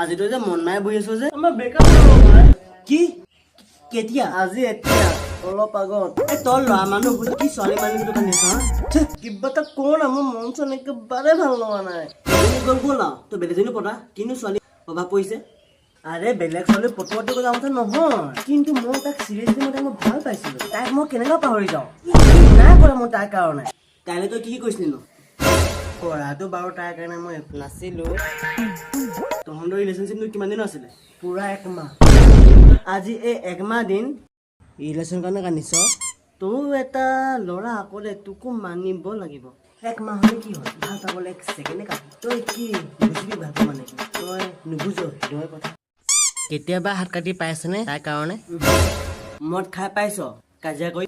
আজি তই যে মন নাই বহি আছো যে আমাৰ বেকআপ হ'ব ভাই কি কেতিয়া আজি এতিয়া অলপ আগত এই তই ল'ৰা মানুহ বুলি কি ছোৱালী মানুহ বুলি কান্দি আছ কিবা এটা কওঁ না মোৰ মন চন একেবাৰে ভাল লগা নাই গ'ল গ'ল আৰু তই বেলেগজনী পতা কিন্তু ছোৱালী প্ৰভাৱ পৰিছে আৰে বেলেগ ছোৱালী পটোৱাটো কথা কথা নহয় কিন্তু মই তাক চিৰিয়াছলি মই তাক ভাল পাইছিলোঁ তাইক মই কেনেকৈ পাহৰি যাওঁ নাই কৰা মই তাইৰ কাৰণে কাইলৈ তই কি কৰিছিলি নো কৰাটো বাৰু তাইৰ কাৰণে মই নাছিলোঁ তহঁতৰ ৰিলেশ্যনশ্বিপটো কিমান দিন আছিলে পুৰা 1 মাহ আজি এই 1 মাহ দিন ৰিলেশ্যন কাৰণে কান্দিছ তোৰ এটা ল'ৰা অকলে তোকো মানিব লাগিব 1 মাহ হ'লে কি হ'ল ভাল পাবলৈ 1 ছেকেণ্ডে কাটি তই কি বুজিবি ভাবি মানে কি তই নুবুজ সেইটোৱে কথা কেতিয়াবা হাত কাটি পাইছেনে তাইৰ কাৰণে মদ খাই পাইছ কাজিয়া কৰি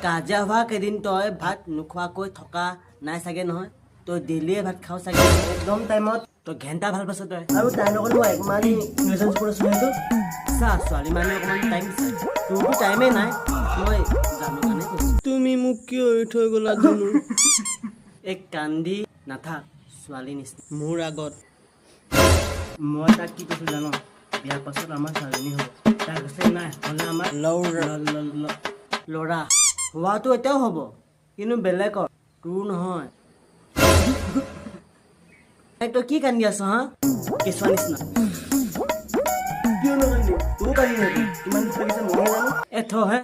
কাজিয়া হোৱা কেইদিন তই ভাত নোখোৱাকৈ থকা নাই চাগে নহয় তই ডেইলিয়ে ভাত খাওঁ চাগে একদম টাইমত তই ঘেণ্টা ভাল পাইছ তই আৰু তাইৰ লগত মই 1 মাহ ৰিলেশ্যনশ্বিপত আছোঁ সেইটো চা ছোৱালী মানুহে অকণমান টাইম দিছে তোৰতো টাইমেই নাই মই জানো কাৰণে কৈছোঁ তুমি মোক কিয় এৰি থৈ গ'লা ধুনু এই কান্দি নাথাক ছোৱালী নিচিনা মোৰ আগত মই তাক কি কৈছোঁ জানো বিয়াৰ পাছত আমাৰ ছোৱালীজনী হ'ব তাই কৈছে নাই হ'লে আমাৰ ল'ৰা হোৱাটো এতিয়াও হ'ব কিন্তু বেলেগৰ তোৰ নহয় তই কি কান্দি আছ হা কেঁচুৱা নিচিনা কিয় নাকান্দি তোৰ কান্দি নেকি কিমান দুখ লাগিছে ময়ে জানো থহে